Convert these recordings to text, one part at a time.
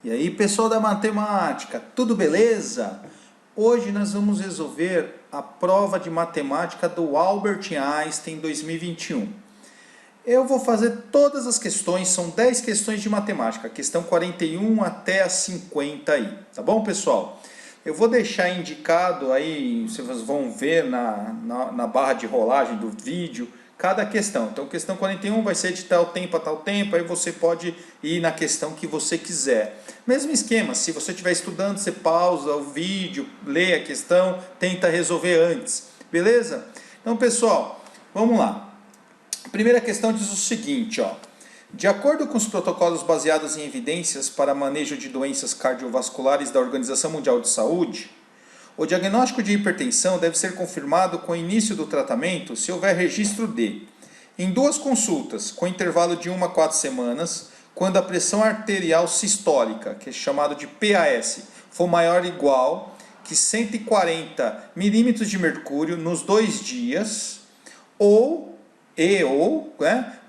E aí, pessoal da matemática, tudo beleza? Hoje nós vamos resolver a prova de matemática do Albert Einstein 2021. Eu vou fazer todas as questões, são 10 questões de matemática, questão 41 até a 50 aí, tá bom, pessoal? Eu vou deixar indicado aí, vocês vão ver na barra de rolagem do vídeo, cada questão. Então, questão 41 vai ser de tal tempo a tal tempo, aí você pode ir na questão que você quiser. Mesmo esquema, se você estiver estudando, você pausa o vídeo, lê a questão, tenta resolver antes, beleza? Então, pessoal, vamos lá. A primeira questão diz o seguinte, ó. De acordo com os protocolos baseados em evidências para manejo de doenças cardiovasculares da Organização Mundial de Saúde, o diagnóstico de hipertensão deve ser confirmado com o início do tratamento se houver registro de, em 2 consultas, com intervalo de 1 a 4 semanas, quando a pressão arterial sistólica, que é chamado de PAS, for maior ou igual que 140 milímetros de mercúrio nos 2 dias, ou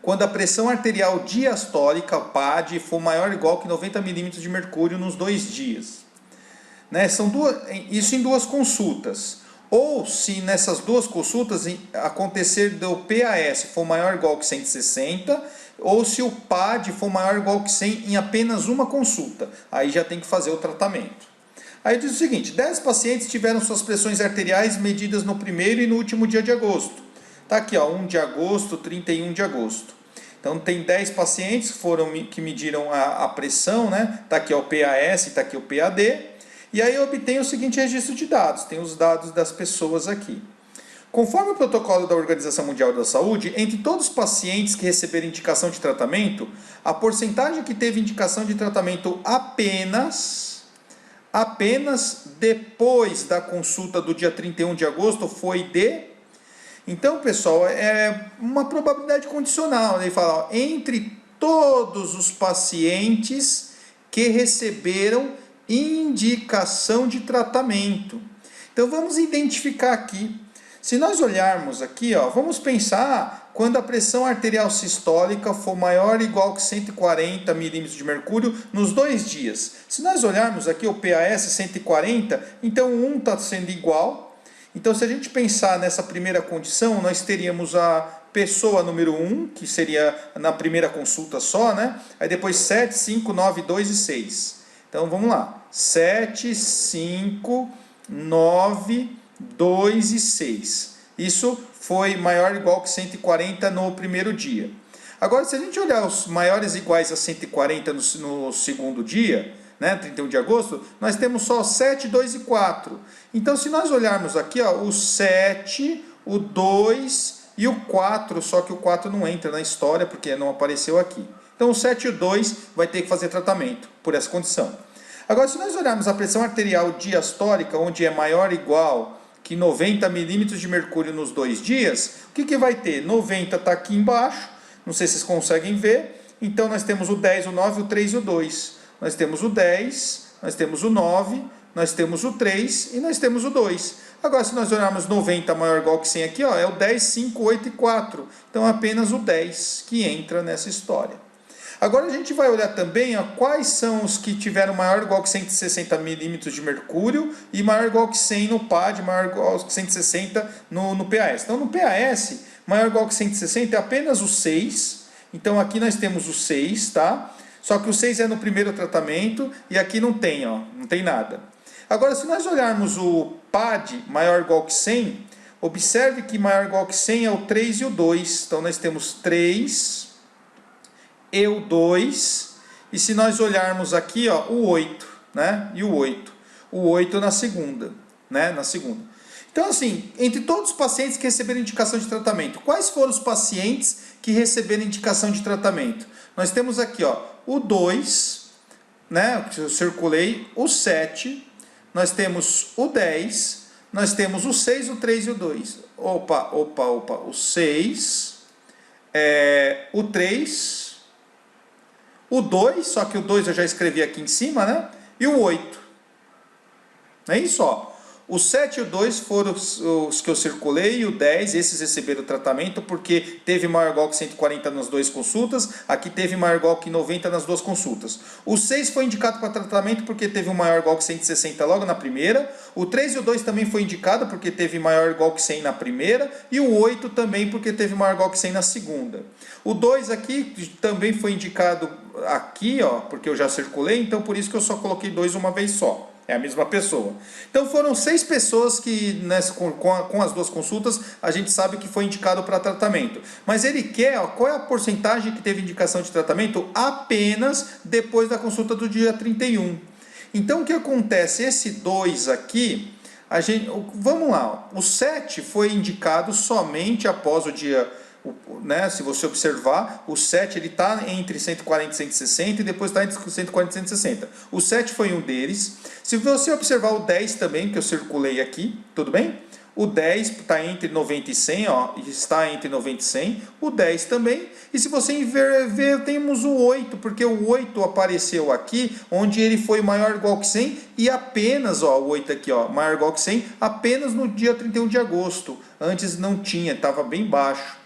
quando a pressão arterial diastólica, PAD, for maior ou igual que 90 milímetros de mercúrio nos 2 dias. Isso em 2 consultas. Ou se nessas 2 consultas acontecer do PAS for maior ou igual que 160, ou se o PAD for maior ou igual que 100 em apenas uma consulta. Aí já tem que fazer o tratamento. Aí diz o seguinte, 10 pacientes tiveram suas pressões arteriais medidas no primeiro e no último dia de agosto. Está aqui, ó, 1 de agosto, 31 de agosto. Então tem 10 pacientes que mediram a pressão, né? Está aqui ó, o PAS, está aqui o PAD. E aí eu obtenho o seguinte registro de dados, tem os dados das pessoas aqui. Conforme o protocolo da Organização Mundial da Saúde, entre todos os pacientes que receberam indicação de tratamento, a porcentagem que teve indicação de tratamento apenas depois da consulta do dia 31 de agosto foi de... Então, pessoal, é uma probabilidade condicional. Ele fala, ó, entre todos os pacientes que receberam indicação de tratamento. Então vamos identificar aqui. Se nós olharmos aqui, ó, vamos pensar quando a pressão arterial sistólica for maior ou igual que 140 milímetros de mercúrio nos 2 dias. Se nós olharmos aqui o PAS 140, então 1 está sendo igual. Então se a gente pensar nessa primeira condição, nós teríamos a pessoa número 1, que seria na primeira consulta só, né? Aí depois 7, 5, 9, 2 e 6. Então vamos lá. 7, 5, 9, 2 e 6. Isso foi maior ou igual que 140 no primeiro dia. Agora, se a gente olhar os maiores iguais a 140 no segundo dia, né, 31 de agosto, nós temos só 7, 2 e 4. Então, se nós olharmos aqui, ó, o 7, o 2 e o 4, só que o 4 não entra na história porque não apareceu aqui. Então, o 7 e o 2 vai ter que fazer tratamento por essa condição. Agora, se nós olharmos a pressão arterial diastólica, onde é maior ou igual que 90 milímetros de mercúrio nos 2 dias, o que vai ter? 90 está aqui embaixo, não sei se vocês conseguem ver. Então, nós temos o 10, o 9, o 3 e o 2. Nós temos o 10, nós temos o 9, nós temos o 3 e nós temos o 2. Agora, se nós olharmos 90 maior ou igual que 100 aqui, ó, é o 10, 5, 8 e 4. Então, apenas o 10 que entra nessa história. Agora a gente vai olhar também ó, quais são os que tiveram maior ou igual que 160 milímetros de mercúrio e maior ou igual que 100 no PAD, maior ou igual que 160 no PAS. Então no PAS, maior ou igual que 160 é apenas o 6. Então aqui nós temos o 6, tá? Só que o 6 é no primeiro tratamento e aqui não tem, ó, não tem nada. Agora se nós olharmos o PAD maior ou igual que 100, observe que maior ou igual que 100 é o 3 e o 2. Então nós temos 3... e o 2, e se nós olharmos aqui, ó, o 8, né? E o 8. O 8 na segunda, né? Na segunda. Então, assim, entre todos os pacientes que receberam indicação de tratamento, quais foram os pacientes que receberam indicação de tratamento? Nós temos aqui, ó, o 2, né? Que eu circulei, o 7, nós temos o 10, nós temos o 6, o 3 e o 2. Opa, o 6, o 3... o 2, só que o 2 eu já escrevi aqui em cima, né? E o 8. É isso, ó. O 7 e o 2 foram os que eu circulei, e o 10, esses receberam tratamento porque teve maior ou igual que 140 nas duas consultas, aqui teve maior ou igual que 90 nas duas consultas. O 6 foi indicado para tratamento porque teve um maior ou igual que 160 logo na primeira, o 3 e o 2 também foi indicado porque teve maior ou igual que 100 na primeira, e o 8 também porque teve maior ou igual que 100 na segunda. O 2 aqui também foi indicado aqui, ó, porque eu já circulei, então por isso que eu só coloquei 2 uma vez só. É a mesma pessoa. Então foram 6 pessoas que com as duas consultas a gente sabe que foi indicado para tratamento. Mas ele quer, ó, qual é a porcentagem que teve indicação de tratamento apenas depois da consulta do dia 31. Então o que acontece? Esse 2 aqui, vamos lá, o 7 foi indicado somente após o dia, né, se você observar, o 7 ele está entre 140 e 160 e depois está entre 140 e 160. O 7 foi um deles. Se você observar o 10 também, que eu circulei aqui, tudo bem? O 10 está entre 90 e 100, ó, está entre 90 e 100. O 10 também. E se você ver, temos o 8, porque o 8 apareceu aqui, onde ele foi maior ou igual que 100 e apenas, ó, o 8 aqui, ó, maior ou igual que 100, apenas no dia 31 de agosto. Antes não tinha, estava bem baixo.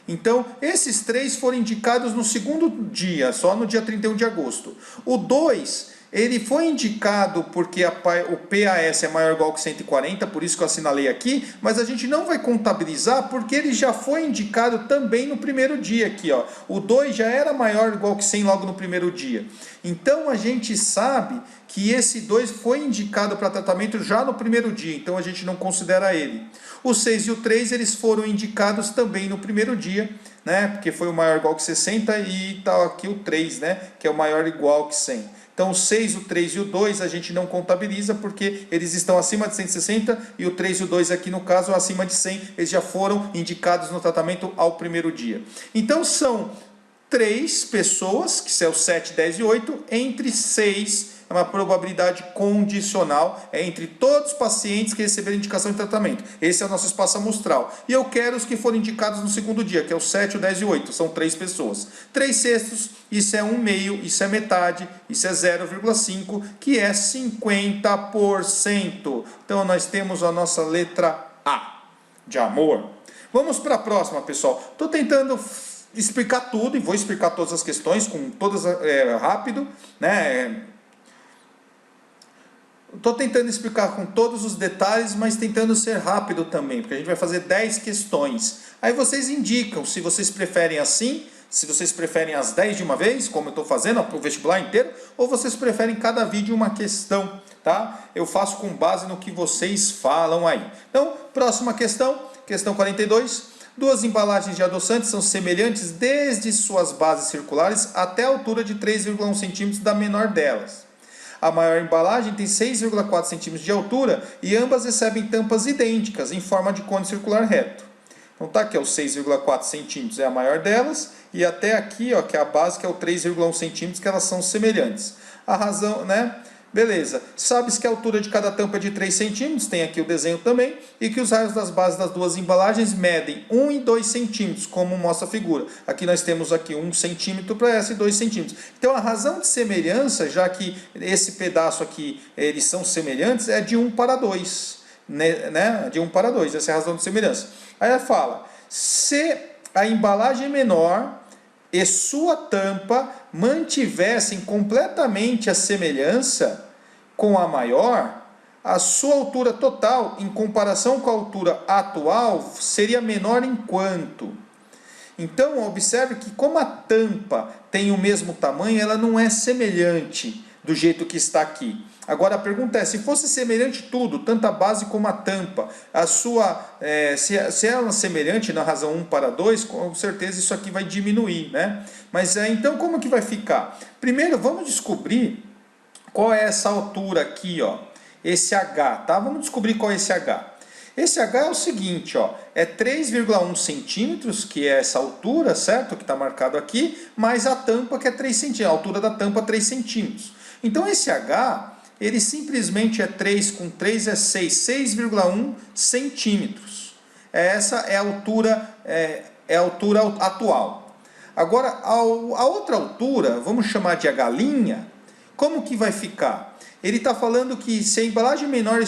Então, esses 3 foram indicados no segundo dia, só no dia 31 de agosto. O 2, ele foi indicado porque o PAS é maior ou igual que 140, por isso que eu assinalei aqui, mas a gente não vai contabilizar porque ele já foi indicado também no primeiro dia aqui, ó. O 2 já era maior ou igual que 100 logo no primeiro dia. Então, a gente sabe que esse 2 foi indicado para tratamento já no primeiro dia, então a gente não considera ele. O 6 e o 3, eles foram indicados também no primeiro dia, né? Porque foi o maior ou igual que 60 e está aqui o 3, né? Que é o maior ou igual que 100. Então o 6, o 3 e o 2 a gente não contabiliza porque eles estão acima de 160 e o 3 e o 2 aqui no caso acima de 100, eles já foram indicados no tratamento ao primeiro dia. Então são 3 pessoas, que são 7, 10 e 8, entre 6, é uma probabilidade condicional, é entre todos os pacientes que receberam indicação de tratamento. Esse é o nosso espaço amostral. E eu quero os que foram indicados no segundo dia, que é o 7, o 10 e o 8, são 3 pessoas. 3 sextos, isso é 1 meio, isso é metade, isso é 0,5, que é 50%. Então nós temos a nossa letra A, de amor. Vamos para a próxima, pessoal. Estou tentando explicar tudo e vou explicar todas as questões com todas rápido, né? Estou tentando explicar com todos os detalhes, mas tentando ser rápido também, porque a gente vai fazer 10 questões. Aí vocês indicam se vocês preferem assim, se vocês preferem as 10 de uma vez, como eu estou fazendo para o vestibular inteiro, ou vocês preferem cada vídeo uma questão, tá? Eu faço com base no que vocês falam aí. Então, próxima questão, questão 42. 2 embalagens de adoçantes são semelhantes desde suas bases circulares até a altura de 3,1 cm da menor delas. A maior embalagem tem 6,4 cm de altura e ambas recebem tampas idênticas em forma de cone circular reto. Então tá aqui, ó, o 6,4 cm é a maior delas e até aqui, ó, que é a base, que é o 3,1 cm, que elas são semelhantes. A razão, né? Beleza. Sabe-se que a altura de cada tampa é de 3 centímetros, tem aqui o desenho também, e que os raios das bases das duas embalagens medem 1 e 2 centímetros, como mostra a figura. Aqui nós temos aqui 1 centímetro para essa e 2 centímetros. Então a razão de semelhança, já que esse pedaço aqui, eles são semelhantes, é de 1 para 2. Né? De 1 para 2, essa é a razão de semelhança. Aí ela fala, se a embalagem é menor e sua tampa mantivessem completamente a semelhança com a maior, a sua altura total, em comparação com a altura atual, seria menor em quanto? Então, observe que como a tampa tem o mesmo tamanho, ela não é semelhante do jeito que está aqui. Agora a pergunta é, se fosse semelhante tudo, tanto a base como a tampa, a sua, se ela é semelhante na razão 1 para 2, com certeza isso aqui vai diminuir, né? Mas então como que vai ficar? Primeiro vamos descobrir qual é essa altura aqui, ó, esse H, tá? Vamos descobrir qual é esse H. Esse H é o seguinte, ó, é 3,1 centímetros, que é essa altura, certo? Que está marcado aqui, mais a tampa que é 3 centímetros, a altura da tampa 3 centímetros. Então esse H, ele simplesmente é 3 com 3 é 6, 6,1 centímetros. Essa é a altura atual. Agora, a outra altura, vamos chamar de a galinha. Como que vai ficar? Ele está falando que se a embalagem menor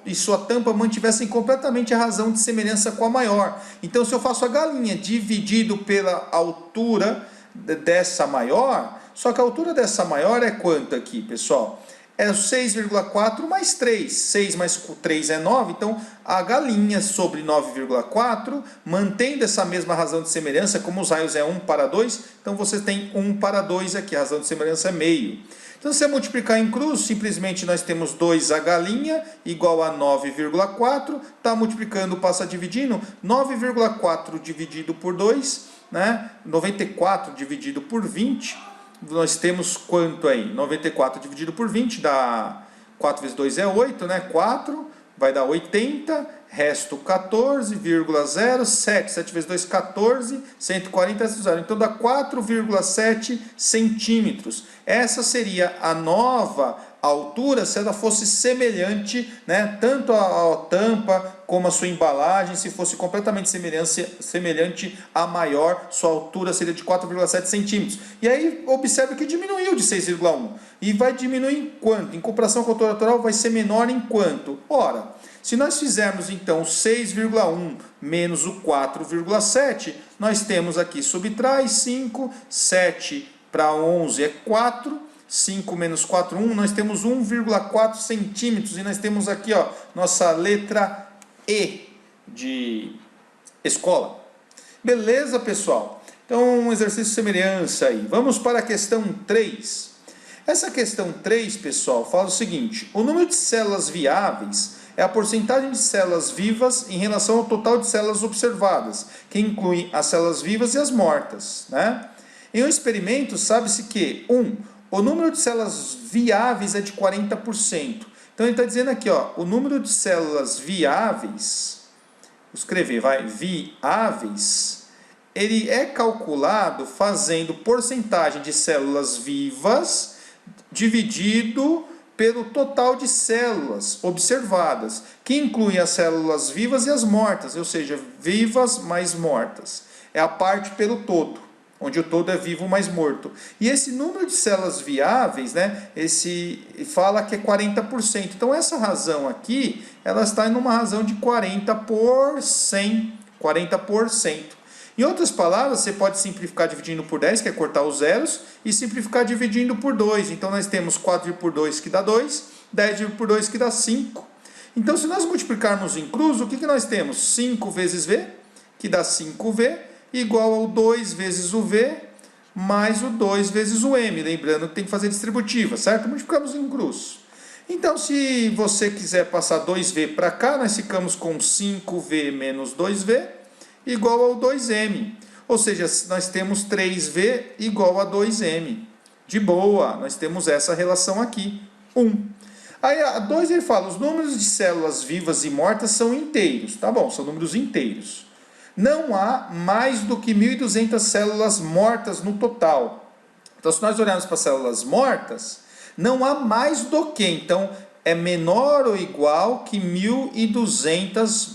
e sua tampa mantivessem completamente a razão de semelhança com a maior. Então, se eu faço a galinha dividido pela altura dessa maior, só que a altura dessa maior é quanto aqui, pessoal? É 6,4 mais 3. 6 mais 3 é 9, então a galinha sobre 9,4, mantendo essa mesma razão de semelhança, como os raios é 1 para 2, então você tem 1 para 2 aqui, a razão de semelhança é meio. Então, se você multiplicar em cruz, simplesmente nós temos 2 a galinha igual a 9,4. Está multiplicando, passa dividindo. 9,4 dividido por 2, né? 94 dividido por 20. Nós temos quanto aí? 94 dividido por 20 dá 4 vezes 2 é 8, né? 4 vai dar 80, resto 14,07. 7 vezes 2, 14, 140, 0. Então dá 4,7 centímetros. Essa seria a nova altura se ela fosse semelhante, né? Tanto a tampa como a sua embalagem, se fosse completamente semelhante à maior, sua altura seria de 4,7 centímetros. E aí observe que diminuiu de 6,1. E vai diminuir em quanto? Em comparação com a altura natural vai ser menor em quanto? Ora, se nós fizermos então 6,1 menos o 4,7, nós temos aqui, subtrai 5, 7 para 11 é 4, 5 menos 4, 1, nós temos 1,4 centímetros, e nós temos aqui, ó, nossa letra E de escola. Beleza, pessoal? Então, um exercício de semelhança aí. Vamos para a questão 3. Essa questão 3, pessoal, fala o seguinte: o número de células viáveis é a porcentagem de células vivas em relação ao total de células observadas, que inclui as células vivas e as mortas, né? Em um experimento, sabe-se que, o número de células viáveis é de 40%. Então, ele está dizendo aqui, ó, o número de células viáveis, vou escrever, viáveis, ele é calculado fazendo porcentagem de células vivas dividido pelo total de células observadas, que inclui as células vivas e as mortas, ou seja, vivas mais mortas. É a parte pelo todo, onde o todo é vivo mais morto. E esse número de células viáveis, né, esse fala que é 40%. Então essa razão aqui, ela está em uma razão de 40 por 100, 40%. Em outras palavras, você pode simplificar dividindo por 10, que é cortar os zeros, e simplificar dividindo por 2. Então nós temos 4 por 2 que dá 2, 10 por 2 que dá 5. Então se nós multiplicarmos em cruz, o que nós temos? 5 vezes V, que dá 5V, igual ao 2 vezes o V, mais o 2 vezes o M. Lembrando que tem que fazer distributiva, certo? Multiplicamos em cruz. Então, se você quiser passar 2V para cá, nós ficamos com 5V menos 2V, igual ao 2M. Ou seja, nós temos 3V igual a 2M. De boa, nós temos essa relação aqui, 1. Aí, a 2 ele fala, os números de células vivas e mortas são inteiros. Tá bom, são números inteiros. Não há mais do que 1.200 células mortas no total. Então, se nós olharmos para as células mortas, não há mais do que. Então, é menor ou igual que 1.200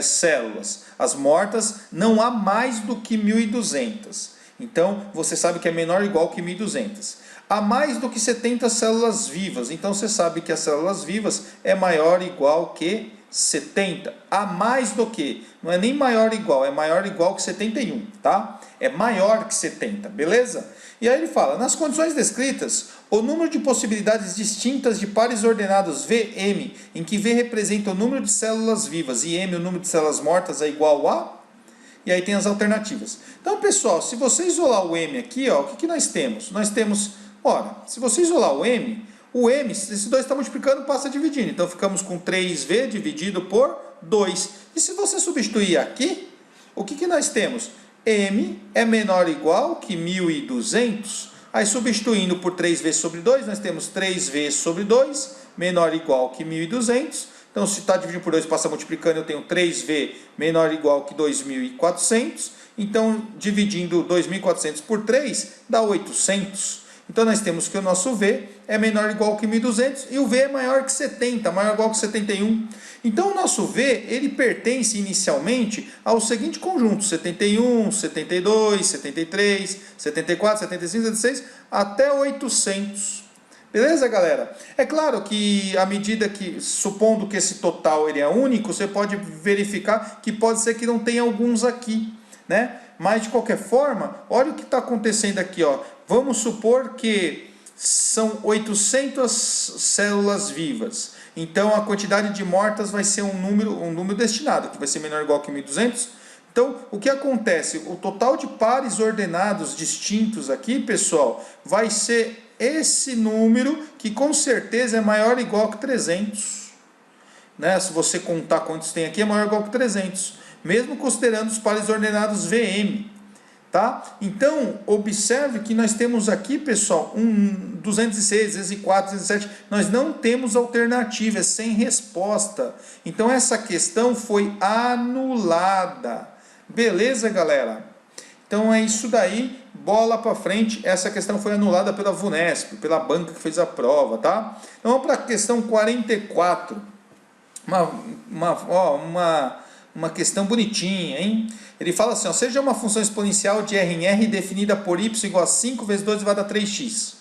células. As mortas, não há mais do que 1.200. Então, você sabe que é menor ou igual que 1.200. Há mais do que 70 células vivas. Então, você sabe que as células vivas é maior ou igual que 70. A mais do que, não é nem maior ou igual, é maior ou igual que 71, tá? É maior que 70, beleza? E aí ele fala, nas condições descritas, o número de possibilidades distintas de pares ordenados VM, em que V representa o número de células vivas e M o número de células mortas é igual a... E aí tem as alternativas. Então, pessoal, se você isolar o M aqui, ó, o que nós temos? Nós temos, ora, se você isolar o M, esse 2 está multiplicando, passa dividindo. Então, ficamos com 3V dividido por 2. E se você substituir aqui, o que nós temos? M é menor ou igual que 1.200. Aí, substituindo por 3V sobre 2, nós temos 3V sobre 2, menor ou igual que 1.200. Então, se está dividindo por 2, passa multiplicando, eu tenho 3V menor ou igual que 2.400. Então, dividindo 2.400 por 3, dá 800. Então, nós temos que o nosso V é menor ou igual que 1.200 e o V é maior que 70, maior ou igual que 71. Então, o nosso V, ele pertence inicialmente ao seguinte conjunto, 71, 72, 73, 74, 75, 76, até 800. Beleza, galera? É claro que à medida que, supondo que esse total ele é único, você pode verificar que pode ser que não tenha alguns aqui, né? Mas de qualquer forma, olha o que está acontecendo aqui, ó. Vamos supor que são 800 células vivas. Então a quantidade de mortas vai ser um número destinado, que vai ser menor ou igual que 1.200. Então, o que acontece? O total de pares ordenados distintos aqui, pessoal, vai ser esse número, que com certeza é maior ou igual que 300. Né? Se você contar quantos tem aqui, é maior ou igual que 300. Mesmo considerando os pares ordenados VM. Tá? Então, observe que nós temos aqui, pessoal, 206, 204, 207. Nós não temos alternativa, é sem resposta. Então, essa questão foi anulada. Beleza, galera? Então é isso daí, bola para frente. Essa questão foi anulada pela VUNESP, pela banca que fez a prova, tá? Então vamos para a questão 44. Uma questão bonitinha, hein? Ele fala assim, ó, seja uma função exponencial de R em R definida por y igual a 5 vezes 2 elevado a 3x.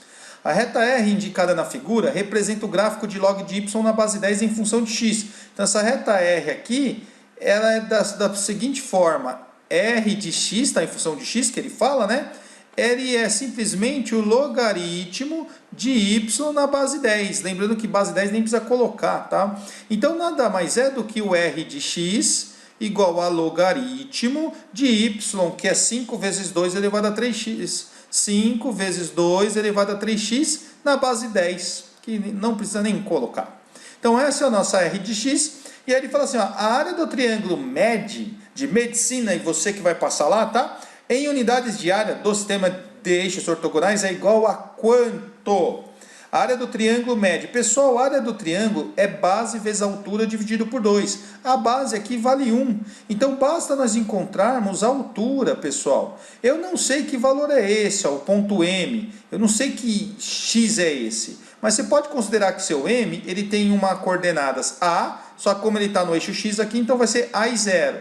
A reta R indicada na figura representa o gráfico de log de y na base 10 em função de x. Então essa reta R aqui, ela é da seguinte forma, R de x, está em função de x, que ele fala, né? Ele é simplesmente o logaritmo de y na base 10. Lembrando que base 10 nem precisa colocar, tá? Então nada mais é do que o R de x igual a logaritmo de y, que é 5 vezes 2 elevado a 3x. 5 vezes 2 elevado a 3x na base 10, que não precisa nem colocar. Então essa é a nossa R de x. E aí ele fala assim, ó, a área do triângulo MED, de medicina, e você que vai passar lá, tá? Em unidades de área do sistema de eixos ortogonais é igual a quanto? A área do triângulo MED. Pessoal, a área do triângulo é base vezes altura dividido por 2. A base aqui vale 1. Então, basta nós encontrarmos a altura, pessoal. Eu não sei que valor é esse, ó, o ponto M. Eu não sei que x é esse. Mas você pode considerar que seu M, ele tem uma coordenadas A, só que como ele está no eixo X aqui, então vai ser A e 0.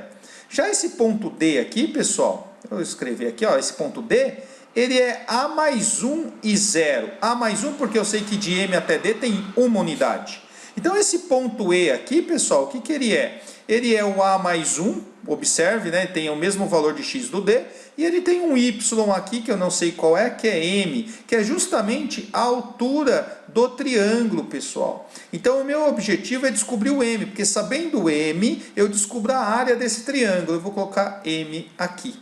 Já esse ponto D aqui, pessoal, eu vou escrever aqui, ó, esse ponto D, ele é A mais 1 e 0. A mais 1 porque eu sei que de M até D tem uma unidade. Então esse ponto E aqui, pessoal, o que ele é? Ele é o A mais 1, observe, né? Tem o mesmo valor de X do D, e ele tem um Y aqui, que eu não sei qual é, que é M, que é justamente a altura do triângulo, pessoal. Então o meu objetivo é descobrir o M, porque sabendo o M, eu descubro a área desse triângulo. Eu vou colocar M aqui.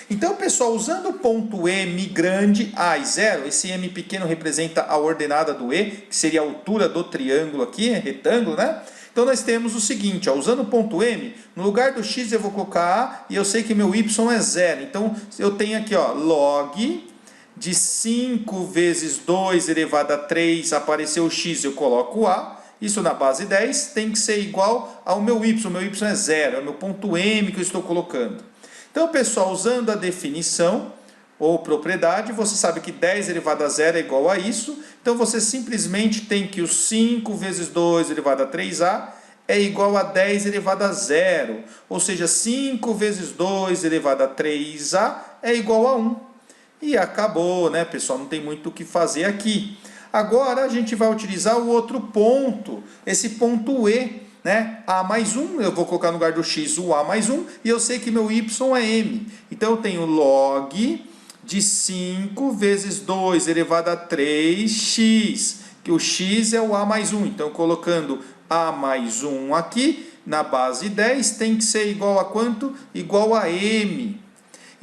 Então, pessoal, usando o ponto M grande, A e 0, esse M pequeno representa a ordenada do E, que seria a altura do triângulo aqui, retângulo, né? Então, nós temos o seguinte, ó, usando o ponto M, no lugar do X eu vou colocar A, e eu sei que meu Y é 0. Então, eu tenho aqui, ó, log de 5 vezes 2 elevado a 3, apareceu o X, eu coloco o A. Isso na base 10 tem que ser igual ao meu Y é 0, é o meu ponto M que eu estou colocando. Então, pessoal, usando a definição ou propriedade, você sabe que 10 elevado a 0 é igual a isso. Então, você simplesmente tem que o 5 vezes 2 elevado a 3A é igual a 10 elevado a 0. Ou seja, 5 vezes 2 elevado a 3A é igual a 1. E acabou, né, pessoal? Não tem muito o que fazer aqui. Agora, a gente vai utilizar o outro ponto, esse ponto E. Né? A mais 1, eu vou colocar no lugar do X o A mais 1, e eu sei que meu Y é M. Então eu tenho log de 5 vezes 2 elevado a 3x, que o X é o A mais 1. Então colocando A mais 1 aqui, na base 10, tem que ser igual a quanto? Igual a M.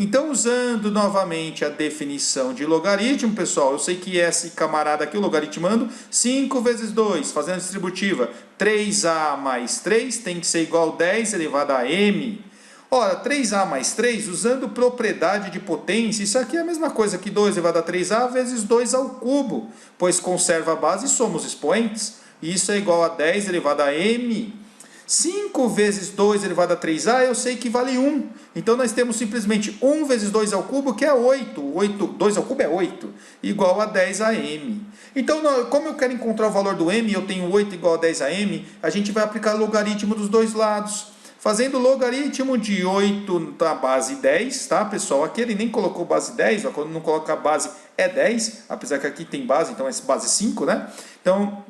Então, usando novamente a definição de logaritmo, pessoal, eu sei que esse camarada aqui, o logaritmando, 5 vezes 2, fazendo a distributiva, 3A mais 3 tem que ser igual a 10 elevado a M. Ora, 3A mais 3, usando propriedade de potência, isso aqui é a mesma coisa que 2 elevado a 3A vezes 2 ao cubo, pois conserva a base e somos expoentes. Isso é igual a 10 elevado a M. 5 vezes 2 elevado a 3A, eu sei que vale 1. Então, nós temos simplesmente 1 vezes 2 ao cubo, que é 8. 2 ao cubo é 8, igual a 10 a M. Então, como eu quero encontrar o valor do M, eu tenho 8 igual a 10 a M, a gente vai aplicar logaritmo dos dois lados. Fazendo logaritmo de 8 da base 10, tá, pessoal? Aqui ele nem colocou base 10, ó, quando não coloca base é 10, apesar que aqui tem base, então é base 5, né? Então,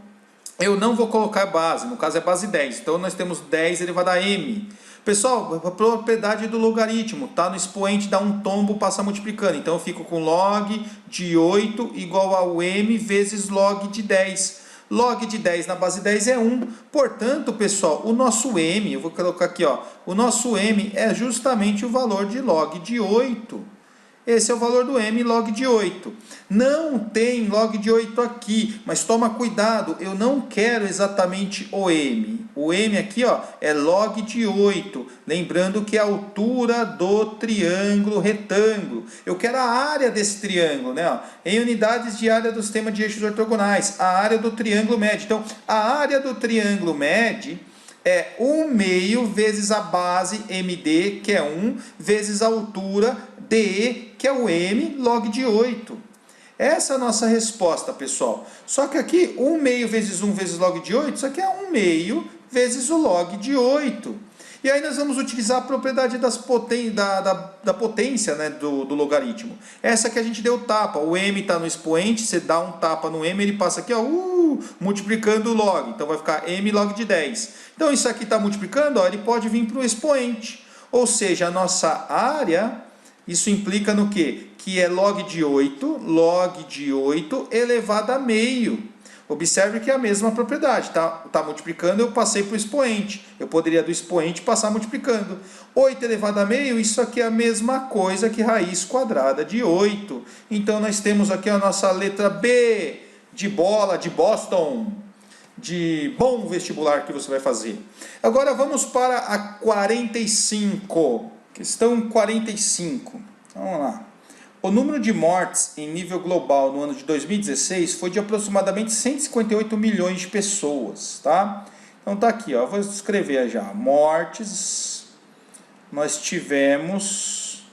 eu não vou colocar base, no caso é base 10. Então, nós temos 10 elevado a m. Pessoal, a propriedade do logaritmo, tá no expoente, dá um tombo, passa multiplicando. Então, eu fico com log de 8 igual ao m vezes log de 10. Log de 10 na base 10 é 1. Portanto, pessoal, o nosso m, eu vou colocar aqui, ó, o nosso m é justamente o valor de log de 8. Esse é o valor do m log de 8. Não tem log de 8 aqui, mas toma cuidado, eu não quero exatamente o m. O m aqui, ó, é log de 8. Lembrando que é a altura do triângulo retângulo. Eu quero a área desse triângulo, né? Ó, em unidades de área do sistema de eixos ortogonais. A área do triângulo médio. Então, a área do triângulo médio é 1 meio vezes a base MD, que é 1, vezes a altura DE, que é o m log de 8. Essa é a nossa resposta, pessoal. Só que aqui, 1 meio vezes 1 vezes log de 8, isso aqui é 1 meio vezes o log de 8. E aí nós vamos utilizar a propriedade da potência, né, do logaritmo. Essa que a gente deu tapa. O m está no expoente, você dá um tapa no m, ele passa aqui, ó, multiplicando o log. Então vai ficar m log de 10. Então isso aqui está multiplicando, ó, ele pode vir para o expoente. Ou seja, a nossa área, isso implica no quê? Que é log de 8 elevado a meio. Observe que é a mesma propriedade, tá multiplicando, eu passei para o expoente. Eu poderia do expoente passar multiplicando. 8 elevado a meio, isso aqui é a mesma coisa que raiz quadrada de 8. Então, nós temos aqui a nossa letra B, de bola, de Boston, de bom vestibular que você vai fazer. Agora, vamos para a 45. Questão 45. Vamos lá. O número de mortes em nível global no ano de 2016 foi de aproximadamente 158 milhões de pessoas, tá? Então tá aqui, ó, vou escrever já. Mortes, nós tivemos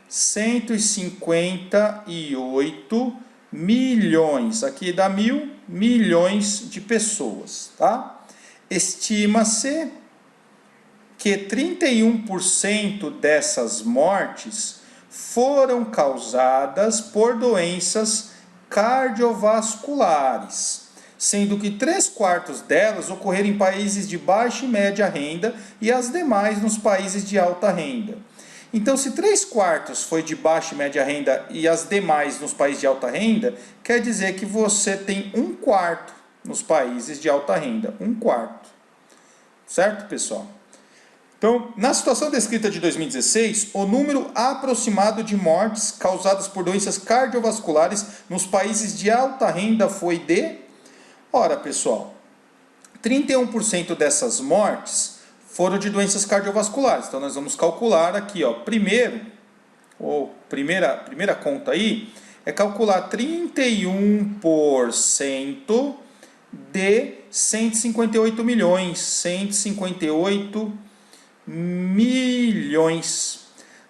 158 milhões, aqui dá milhões de pessoas, tá? Estima-se que 31% dessas mortes foram causadas por doenças cardiovasculares, sendo que 3/4 delas ocorreram em países de baixa e média renda e as demais nos países de alta renda. Então, se 3/4 foi de baixa e média renda e as demais nos países de alta renda, quer dizer que você tem 1/4 nos países de alta renda. 1/4. Certo, pessoal? Então, na situação descrita de 2016, o número aproximado de mortes causadas por doenças cardiovasculares nos países de alta renda foi de... Ora, pessoal, 31% dessas mortes foram de doenças cardiovasculares. Então, nós vamos calcular aqui, ó, primeira conta aí, é calcular 31% de 158 milhões. 158 milhões.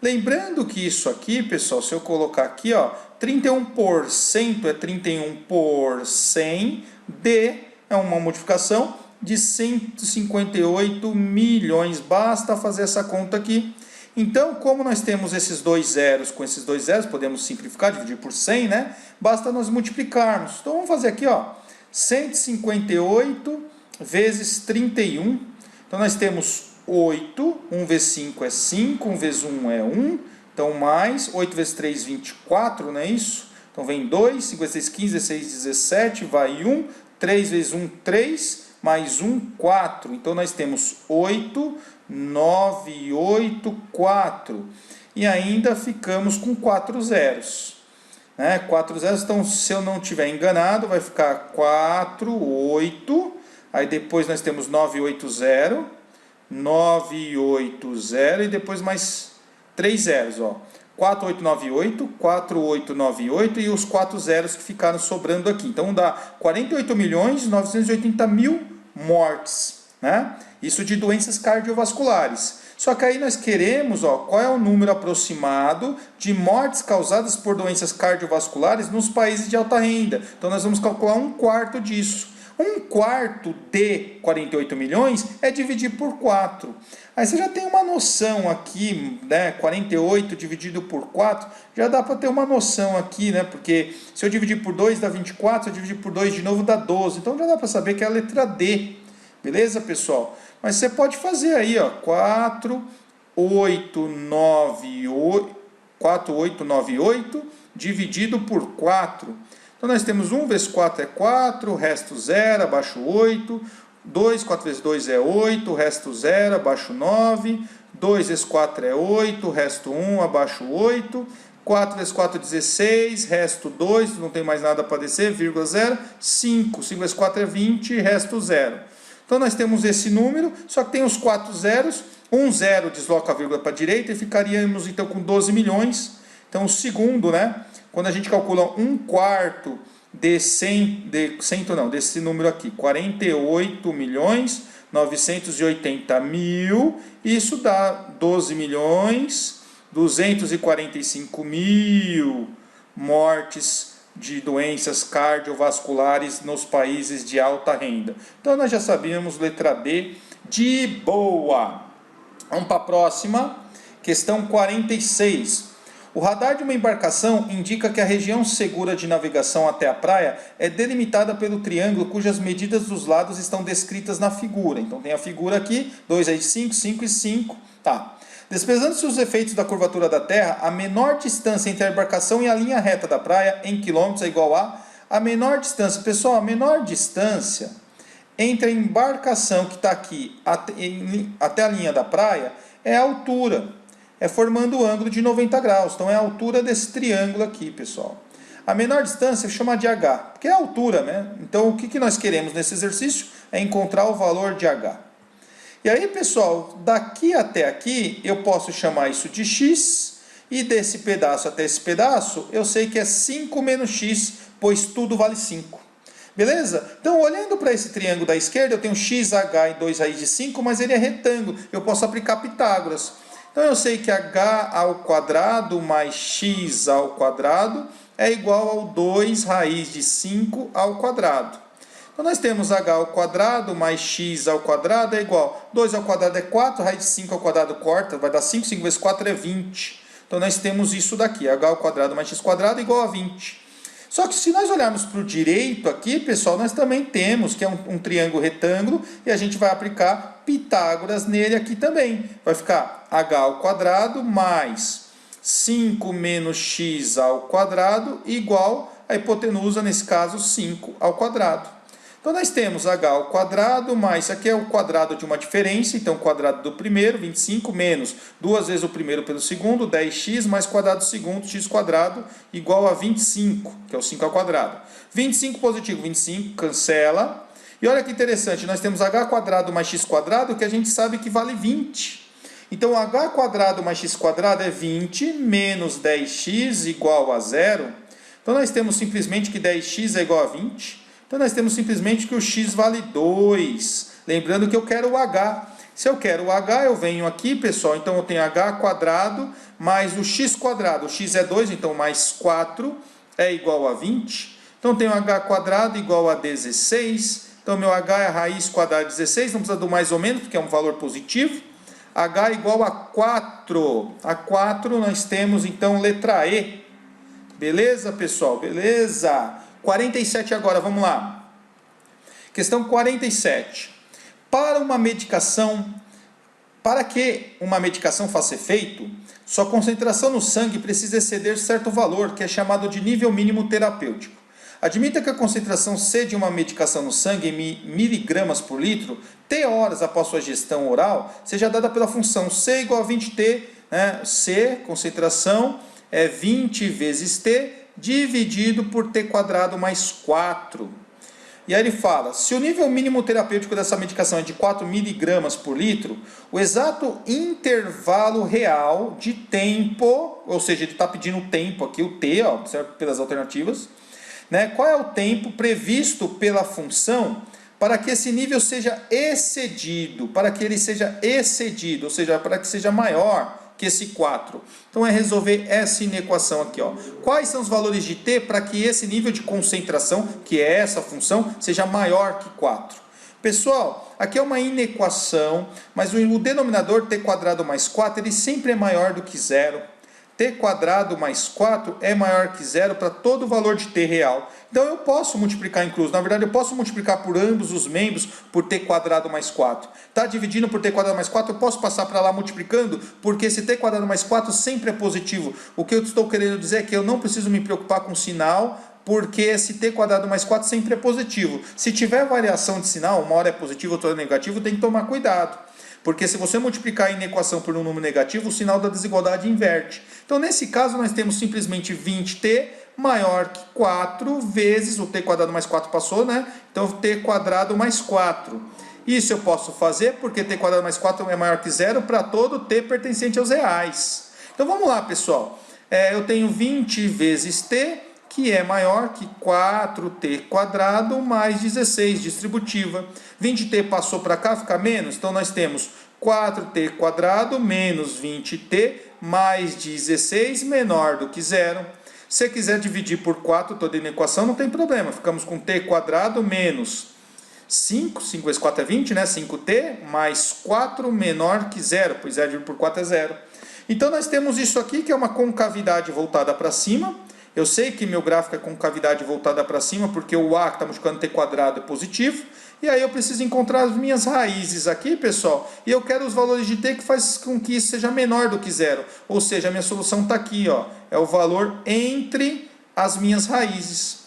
Lembrando que isso aqui, pessoal, se eu colocar aqui, ó, 31% é 31 por 100 de, é uma multiplicação de 158 milhões. Basta fazer essa conta aqui. Então, como nós temos esses dois zeros com esses dois zeros, podemos simplificar, dividir por 100, né? Basta nós multiplicarmos. Então, vamos fazer aqui, ó, 158 vezes 31. Então, nós temos 8, 1 vezes 5 é 5, 1 vezes 1 é 1, então mais, 8 vezes 3, 24, não é isso? Então vem 2, 5 vezes 6, 15, 16, 17, vai 1, 3 vezes 1, 3, mais 1, 4. Então nós temos 8, 9, 8, 4. E ainda ficamos com 4 zeros. 4 zeros, então se eu não estiver enganado, vai ficar 4, 8, aí depois nós temos 9, 8, 0, 980 e depois mais 3 zeros, ó. 4898, 4898 e os 4 zeros que ficaram sobrando aqui. Então dá 48.980.000 mortes, né? Isso de doenças cardiovasculares. Só que aí nós queremos, ó, qual é o número aproximado de mortes causadas por doenças cardiovasculares nos países de alta renda. Então nós vamos calcular 1/4 disso. quarto de 48 milhões é dividir por 4. Aí você já tem uma noção aqui, né? 48 dividido por 4, já dá para ter uma noção aqui, né? Porque se eu dividir por 2 dá 24, se eu dividir por 2 de novo dá 12. Então já dá para saber que é a letra D. Beleza, pessoal? Mas você pode fazer aí, ó, 4898 dividido por 4. Então nós temos 1 vezes 4 é 4, o resto 0, abaixo 8. 2, 4 vezes 2 é 8, o resto 0, abaixo 9. 2 vezes 4 é 8, o resto 1, abaixo 8. 4 vezes 4 é 16, resto 2, não tem mais nada para descer, vírgula 0. 5, 5 vezes 4 é 20, resto 0. Então nós temos esse número, só que tem os 4 zeros. Um zero desloca a vírgula para a direita e ficaríamos então com 12 milhões. Então o segundo, né? Quando a gente calcula 1/4 desse número aqui, 48.980.000, isso dá 12.245.000 mortes de doenças cardiovasculares nos países de alta renda. Então nós já sabíamos, letra D, de boa. Vamos para a próxima, questão 46. O radar de uma embarcação indica que a região segura de navegação até a praia é delimitada pelo triângulo cujas medidas dos lados estão descritas na figura. Então tem a figura aqui, 2 aí de 5, 5 e 5. Tá. Desprezando-se os efeitos da curvatura da Terra, a menor distância entre a embarcação e a linha reta da praia em quilômetros é igual a menor distância. Pessoal, a menor distância entre a embarcação que está aqui até a linha da praia é a altura. É formando o ângulo de 90 graus. Então é a altura desse triângulo aqui, pessoal. A menor distância é chamada de H, porque é a altura, né? Então o que nós queremos nesse exercício é encontrar o valor de H. E aí, pessoal, daqui até aqui eu posso chamar isso de X, e desse pedaço até esse pedaço eu sei que é 5 menos X, pois tudo vale 5. Beleza? Então, olhando para esse triângulo da esquerda, eu tenho XH e 2 raiz de 5, mas ele é retângulo. Eu posso aplicar Pitágoras. Então, eu sei que H ao quadrado mais X ao quadrado é igual ao 2 raiz de 5 ao quadrado. Então, nós temos H ao quadrado mais X ao quadrado é igual a 2 ao quadrado é 4, raiz de 5 ao quadrado corta, vai dar 5, 5 vezes 4 é 20. Então, nós temos isso daqui, H ao quadrado mais X quadrado é igual a 20. Só que se nós olharmos para o direito aqui, pessoal, nós também temos que é um triângulo retângulo e a gente vai aplicar Pitágoras nele aqui também. Vai ficar H ao quadrado mais 5 menos X ao quadrado igual a hipotenusa, nesse caso, 5 ao quadrado. Então nós temos H ao quadrado mais, isso aqui é o quadrado de uma diferença, então o quadrado do primeiro, 25, menos 2 vezes o primeiro pelo segundo, 10x, mais quadrado do segundo, x quadrado, igual a 25, que é o 5 ao quadrado. 25 positivo, 25, cancela. E olha que interessante, nós temos h quadrado mais x quadrado, que a gente sabe que vale 20. Então h quadrado mais x quadrado é 20, menos 10x igual a 0. Então nós temos simplesmente que 10x é igual a 20. Então, nós temos simplesmente que o x vale 2. Lembrando que eu quero o h. Se eu quero o h, eu venho aqui, pessoal. Então, eu tenho h quadrado mais o x quadrado. O x é 2, então mais 4 é igual a 20. Então, eu tenho h quadrado igual a 16. Então, meu h é a raiz quadrada de 16. Não precisa do mais ou menos, porque é um valor positivo. h igual a 4. A 4 nós temos, então, letra E. Beleza, pessoal? Beleza? 47 agora, vamos lá. Questão 47. Para que uma medicação faça efeito, sua concentração no sangue precisa exceder certo valor, que é chamado de nível mínimo terapêutico. Admita que a concentração C de uma medicação no sangue em miligramas por litro, T horas após sua gestão oral, seja dada pela função C igual a 20T, né? C, concentração, é 20 vezes T, dividido por t quadrado mais 4. E aí ele fala, se o nível mínimo terapêutico dessa medicação é de 4 miligramas por litro, o exato intervalo real de tempo, ou seja, ele está pedindo o tempo aqui, o t, ó, observe pelas alternativas, né? Qual é o tempo previsto pela função para que esse nível seja excedido, para que ele seja excedido, ou seja, para que seja maior que esse 4. Então é resolver essa inequação aqui, ó. Quais são os valores de t para que esse nível de concentração, que é essa função, seja maior que 4? Pessoal, aqui é uma inequação, mas o denominador t quadrado mais 4, ele sempre é maior do que zero. T quadrado mais 4 é maior que zero para todo valor de t real. Então eu posso multiplicar incluso. Na verdade, eu posso multiplicar por ambos os membros por t quadrado mais 4. Está dividindo por t quadrado mais 4, eu posso passar para lá multiplicando, porque esse t quadrado mais 4 sempre é positivo. O que eu estou querendo dizer é que eu não preciso me preocupar com o sinal, porque esse t quadrado mais 4 sempre é positivo. Se tiver variação de sinal, uma hora é positivo, outra é negativo, tem que tomar cuidado. Porque se você multiplicar a inequação por um número negativo, o sinal da desigualdade inverte. Então, nesse caso, nós temos simplesmente 20t maior que 4 vezes o t quadrado mais 4 passou, né? Então, t quadrado mais 4. Isso eu posso fazer porque t quadrado mais 4 é maior que zero para todo t pertencente aos reais. Então, vamos lá, pessoal. Eu tenho 20 vezes t, que é maior que 4t quadrado mais 16, distributiva. 20t passou para cá, fica menos, então nós temos 4t quadrado menos 20t mais 16 menor do que zero. Se você quiser dividir por 4 toda a equação, não tem problema. Ficamos com t quadrado menos 5 vezes 4 é 20, né? 5t mais 4 menor que zero, pois 0 dividido por 4 é zero. Então nós temos isso aqui, que é uma concavidade voltada para cima. Eu sei que meu gráfico é concavidade voltada para cima, porque o a que está multiplicando t quadrado é positivo. E aí eu preciso encontrar as minhas raízes aqui, pessoal. E eu quero os valores de t que faz com que isso seja menor do que zero. Ou seja, a minha solução está aqui, ó. É o valor entre as minhas raízes.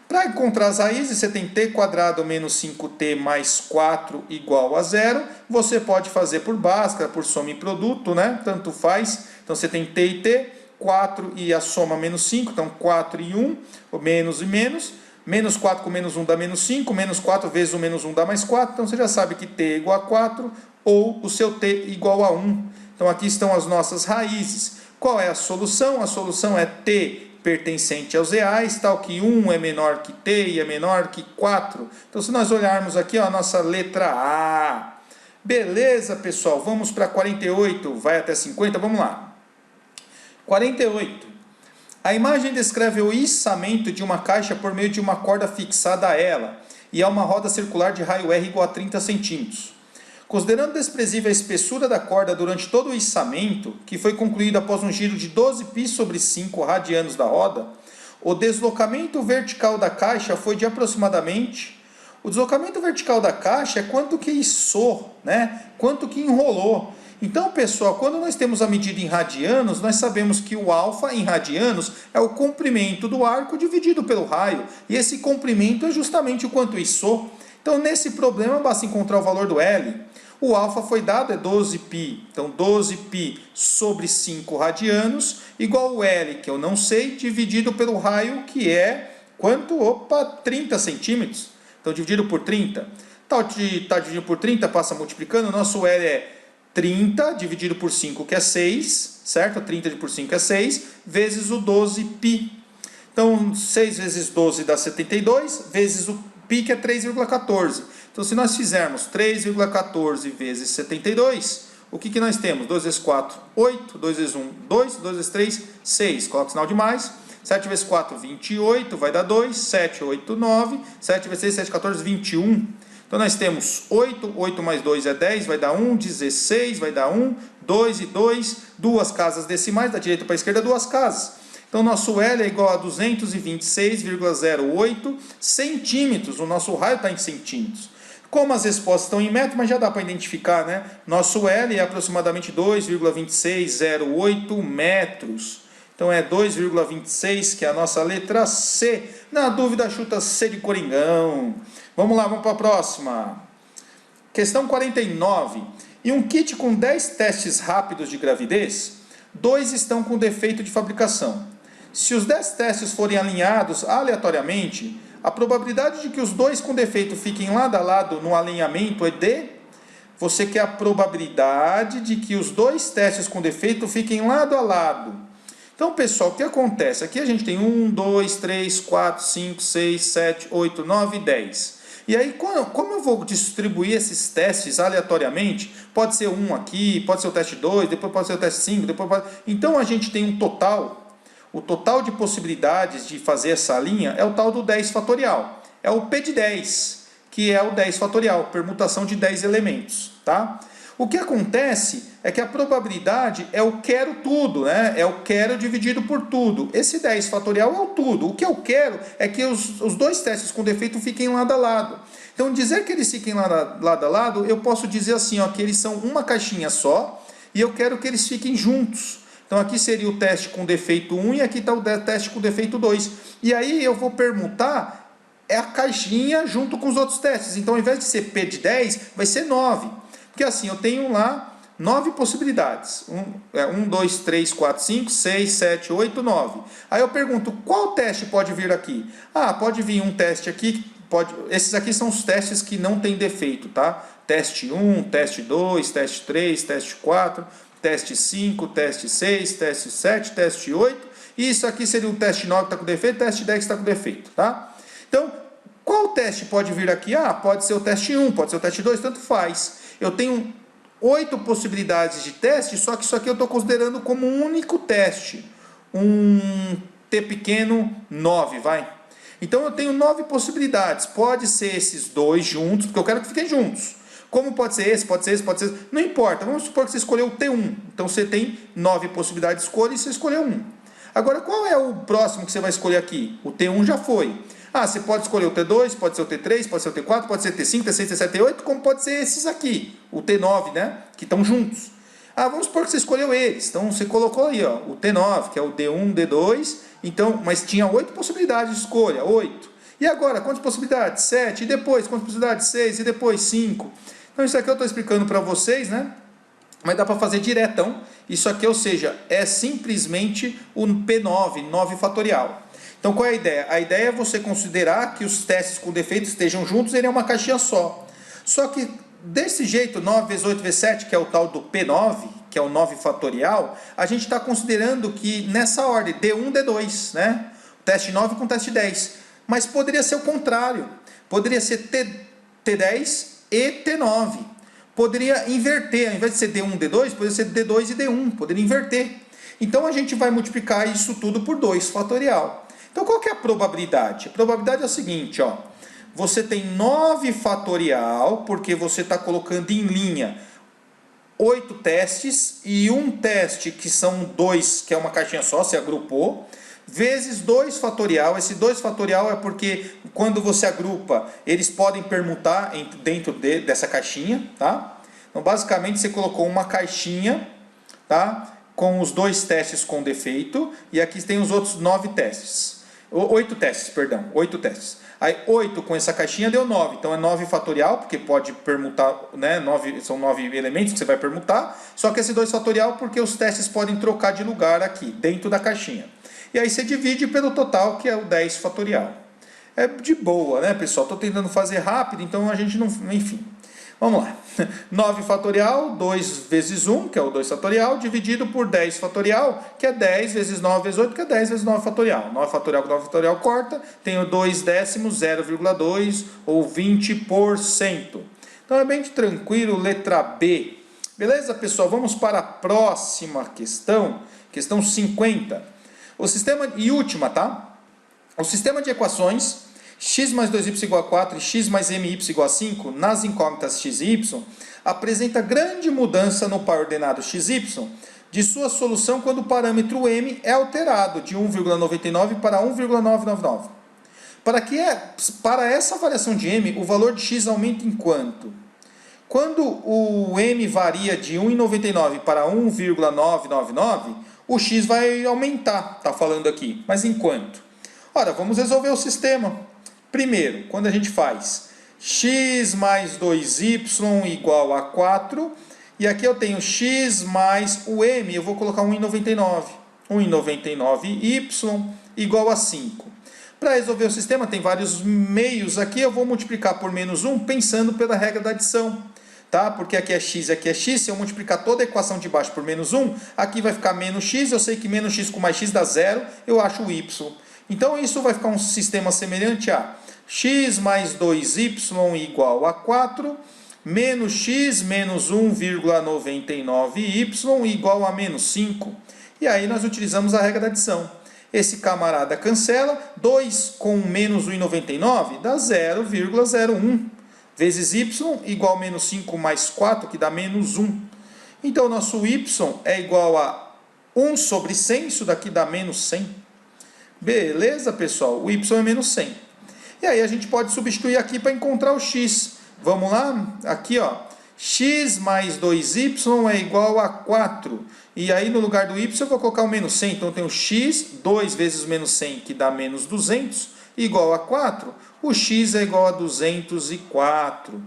Para encontrar as raízes, você tem t quadrado menos 5t mais 4 igual a zero. Você pode fazer por Bhaskara, por soma e produto, né? Tanto faz. Então você tem t e t. 4 e a soma menos 5, então 4 e 1, o menos e menos. Menos 4 com menos 1 dá menos 5, menos 4 vezes o menos 1 dá mais 4. Então você já sabe que t é igual a 4 ou o seu t igual a 1. Então aqui estão as nossas raízes. Qual é a solução? A solução é t pertencente aos reais, tal que 1 é menor que t e é menor que 4. Então se nós olharmos aqui, ó, a nossa letra A. Beleza, pessoal? Vamos para 48, vai até 50, vamos lá. 48. A imagem descreve o içamento de uma caixa por meio de uma corda fixada a ela, e é uma roda circular de raio R igual a 30 centímetros. Considerando desprezível a espessura da corda durante todo o içamento, que foi concluído após um giro de 12 π sobre 5 radianos da roda, o deslocamento vertical da caixa foi de aproximadamente... O deslocamento vertical da caixa é quanto que içou, né? Quanto que enrolou. Então, pessoal, quando nós temos a medida em radianos, nós sabemos que o alfa em radianos é o comprimento do arco dividido pelo raio. E esse comprimento é justamente o quanto içou. Então, nesse problema, basta encontrar o valor do L. O alfa foi dado, é 12π. Então, 12π sobre 5 radianos, igual o L, que eu não sei, dividido pelo raio, que é quanto? Opa, 30 centímetros. Então, dividido por 30. Tá dividido por 30, passa multiplicando. O nosso L é 30 dividido por 5, que é 6, certo? 30 por 5 é 6, vezes o 12π. Então, 6 vezes 12 dá 72, vezes o π, que é 3,14. Então, se nós fizermos 3,14 vezes 72, o que nós temos? 2 vezes 4, 8, 2 vezes 1, 2, 2 vezes 3, 6. Coloca o sinal de mais. 7 vezes 4, 28, vai dar 2, 7, 8, 9, 7 vezes 6, 7, 14, 21. Então, nós temos 8, 8 mais 2 é 10, vai dar 1, 16, vai dar 1, 2 e 2, duas casas decimais, da direita para a esquerda, duas casas. Então, nosso L é igual a 226,08 centímetros, o nosso raio está em centímetros. Como as respostas estão em metros, mas já dá para identificar, né? Nosso L é aproximadamente 2,2608 metros. Então, é 2,26, que é a nossa letra C. Na dúvida, chuta C de Coringão. Vamos lá, vamos para a próxima. Questão 49. Em um kit com 10 testes rápidos de gravidez, 2 estão com defeito de fabricação. Se os 10 testes forem alinhados aleatoriamente, a probabilidade de que os 2 com defeito fiquem lado a lado no alinhamento é de... Você quer a probabilidade de que os 2 testes com defeito fiquem lado a lado. Então, pessoal, o que acontece? Aqui a gente tem 1, 2, 3, 4, 5, 6, 7, 8, 9, 10. E aí, como eu vou distribuir esses testes aleatoriamente, pode ser um aqui, pode ser o teste 2, depois pode ser o teste 5, depois pode... Então a gente tem um total, o total de possibilidades de fazer essa linha é o tal do 10 fatorial. É o P de 10, que é o 10 fatorial, permutação de 10 elementos, tá? O que acontece é que a probabilidade é o quero tudo, né? É o quero dividido por tudo. Esse 10 fatorial é o tudo. O que eu quero é que os dois testes com defeito fiquem lado a lado. Então, dizer que eles fiquem lado a lado, eu posso dizer assim, ó, que eles são uma caixinha só e eu quero que eles fiquem juntos. Então, aqui seria o teste com defeito 1 e aqui está o teste com defeito 2. E aí eu vou permutar a caixinha junto com os outros testes. Então, ao invés de ser P de 10, vai ser 9. Porque assim, eu tenho lá 9 possibilidades. 1, 2, 3, 4, 5, 6, 7, 8, 9. Aí eu pergunto, qual teste pode vir aqui? Ah, pode vir um teste aqui. Esses aqui são os testes que não tem defeito, tá? Teste 1, teste 2, teste 3, teste 4, teste 5, teste 6, teste 7, teste 8. E isso aqui seria o teste 9 que está com defeito, teste 10 que está com defeito, tá? Então, qual teste pode vir aqui? Ah, pode ser o teste 1, pode ser o teste 2, tanto faz. Eu tenho 8 possibilidades de teste, só que isso aqui eu estou considerando como um único teste. Um T pequeno 9, vai. Então eu tenho 9 possibilidades. Pode ser esses dois juntos, porque eu quero que fiquem juntos. Como pode ser esse, pode ser esse, pode ser esse. Não importa, vamos supor que você escolheu o T1. Então você tem 9 possibilidades de escolha e você escolheu um. Agora qual é o próximo que você vai escolher aqui? O T1 já foi. Ah, você pode escolher o T2, pode ser o T3, pode ser o T4, pode ser o T5, T6, T7, T8, como pode ser esses aqui, o T9, né? Que estão juntos. Ah, vamos supor que você escolheu eles. Então você colocou aí, ó, o T9, que é o D1, D2. Então, mas tinha 8 possibilidades de escolha, 8. E agora, quantas possibilidades? 7. E depois, quantas possibilidades? 6. E depois, 5. Então isso aqui eu estou explicando para vocês, né? Mas dá para fazer diretão. Isso aqui, ou seja, é simplesmente o P9, 9 fatorial. Então qual é a ideia? A ideia é você considerar que os testes com defeito estejam juntos e ele é uma caixinha só. Só que desse jeito, 9 vezes 8 vezes 7, que é o tal do P9, que é o 9 fatorial, a gente está considerando que nessa ordem, D1, D2, né? Teste 9 com teste 10. Mas poderia ser o contrário. Poderia ser T10 e T9. Poderia inverter, ao invés de ser D1, D2, poderia ser D2 e D1. Poderia inverter. Então a gente vai multiplicar isso tudo por 2 fatorial. Então, qual que é a probabilidade? A probabilidade é o seguinte, ó. Você tem 9 fatorial, porque você está colocando em linha 8 testes e um teste que são 2, que é uma caixinha só, você agrupou, vezes 2 fatorial. Esse 2 fatorial é porque quando você agrupa, eles podem permutar dentro dessa caixinha, tá? Então, basicamente, você colocou uma caixinha, tá? Com os 2 testes com defeito, e aqui tem os outros 9 testes. 8 testes, perdão, 8 testes. Aí 8 com essa caixinha deu 9, então é 9 fatorial, porque pode permutar, né? 9, são 9 elementos que você vai permutar, só que esse 2 fatorial porque os testes podem trocar de lugar aqui, dentro da caixinha. E aí você divide pelo total, que é o 10 fatorial. É de boa, né, pessoal? Estou tentando fazer rápido, então a gente não... Enfim, vamos lá. 9 fatorial, 2 vezes 1, que é o 2 fatorial, dividido por 10 fatorial, que é 10 vezes 9 vezes 8, que é 10 vezes 9 fatorial. 9 fatorial com 9 fatorial corta, tenho 2 décimos, 0,2 ou 20%. Então é bem tranquilo, letra B. Beleza, pessoal? Vamos para a próxima questão, questão 50. O sistema, e última, tá? O sistema de equações x mais 2y igual a 4 e x mais my igual a 5, nas incógnitas x e y, apresenta grande mudança no par ordenado xy de sua solução quando o parâmetro m é alterado de 1,99 para 1,999. Para essa variação de m, o valor de x aumenta em quanto? Quando o m varia de 1,99 para 1,999, o x vai aumentar, está falando aqui. Mas em quanto? Ora, vamos resolver o sistema. Primeiro, quando a gente faz x mais 2y igual a 4, e aqui eu tenho x mais o m, eu vou colocar 1,99. 1,99y igual a 5. Para resolver o sistema, tem vários meios aqui, eu vou multiplicar por menos 1, pensando pela regra da adição. Tá? Porque aqui é x, aqui é x, se eu multiplicar toda a equação de baixo por menos 1, aqui vai ficar menos x, eu sei que menos x com mais x dá 0, eu acho o y. Então isso vai ficar um sistema semelhante a x mais 2y igual a 4, menos x menos 1,99y igual a menos 5. E aí nós utilizamos a regra da adição. Esse camarada cancela, 2 com menos 1,99 dá 0,01, vezes y igual a menos 5 mais 4, que dá menos 1. Então, nosso y é igual a 1 sobre 100, isso daqui dá menos 100. Beleza, pessoal? O y é menos 100. E aí a gente pode substituir aqui para encontrar o x. Vamos lá? Aqui, ó. X mais 2y é igual a 4. E aí no lugar do y eu vou colocar o menos 100. Então eu tenho x, 2 vezes menos 100, que dá menos 200, igual a 4. O x é igual a 204.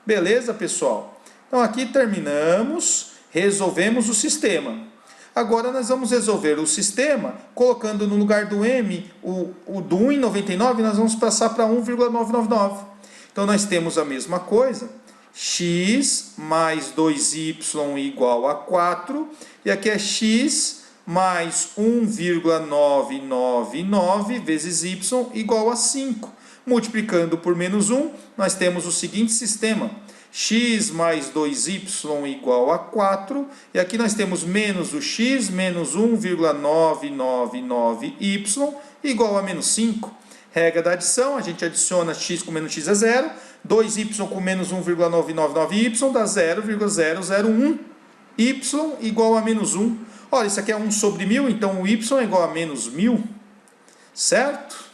Beleza, pessoal? Então aqui terminamos, resolvemos o sistema. Agora nós vamos resolver o sistema colocando no lugar do m o do 1,99, nós vamos passar para 1,999. Então nós temos a mesma coisa. X mais 2y igual a 4, e aqui é x mais 1,999 vezes y igual a 5. Multiplicando por menos 1, nós temos o seguinte sistema: x mais 2y igual a 4, e aqui nós temos menos o x menos 1,999y igual a menos 5. Regra da adição, a gente adiciona x com menos x é 0, 2y com menos 1,999y dá 0,001, y igual a menos 1. Olha, isso aqui é 1 sobre 1000, então o y é igual a menos 1000, certo?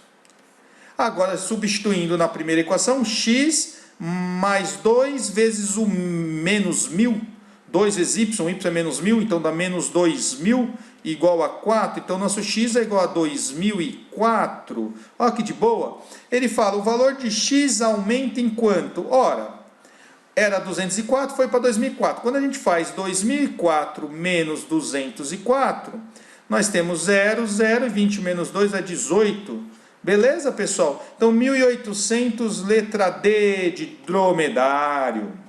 Agora, substituindo na primeira equação, x mais 2 vezes o menos 1000, 2 vezes y é menos 1000, então dá menos 2000 igual a 4, então nosso x é igual a 2004. Olha que de boa. Ele fala, o valor de x aumenta em quanto? Ora, era 204, foi para 2004. Quando a gente faz 2004 menos 204, nós temos 0, 0, e 20 menos 2 é 18. Beleza, pessoal? Então, 1800, letra D de dromedário.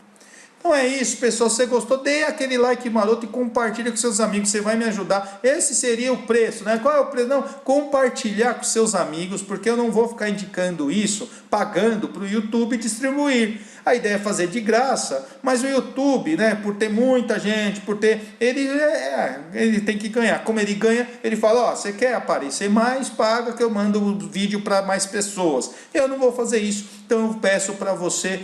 Então é isso, pessoal. Se você gostou, dê aquele like maroto e compartilha com seus amigos. Você vai me ajudar. Esse seria o preço, né? Qual é o preço? Não, compartilhar com seus amigos, porque eu não vou ficar indicando isso, pagando para o YouTube distribuir. A ideia é fazer de graça, mas o YouTube, né, por ter muita gente, por ter... Ele tem que ganhar. Como ele ganha, ele fala, ó, você quer aparecer mais? Paga que eu mando o vídeo para mais pessoas. Eu não vou fazer isso, então eu peço para você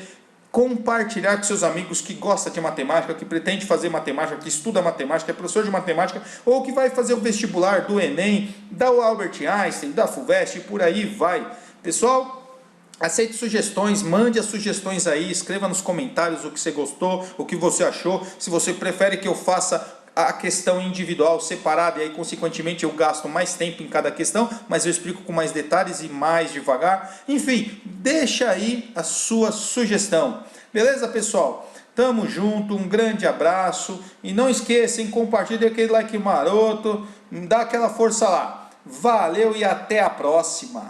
compartilhar com seus amigos que gostam de matemática, que pretende fazer matemática, que estuda matemática, é professor de matemática, ou que vai fazer o vestibular do Enem, da Albert Einstein, da FUVEST, e por aí vai. Pessoal, aceite sugestões, mande as sugestões aí, escreva nos comentários o que você gostou, o que você achou, se você prefere que eu faça a questão individual separada, e aí consequentemente eu gasto mais tempo em cada questão, mas eu explico com mais detalhes e mais devagar. Enfim, deixa aí a sua sugestão. Beleza, pessoal? Tamo junto, um grande abraço, e não esqueçam, compartilhe aquele like maroto, dá aquela força lá. Valeu e até a próxima!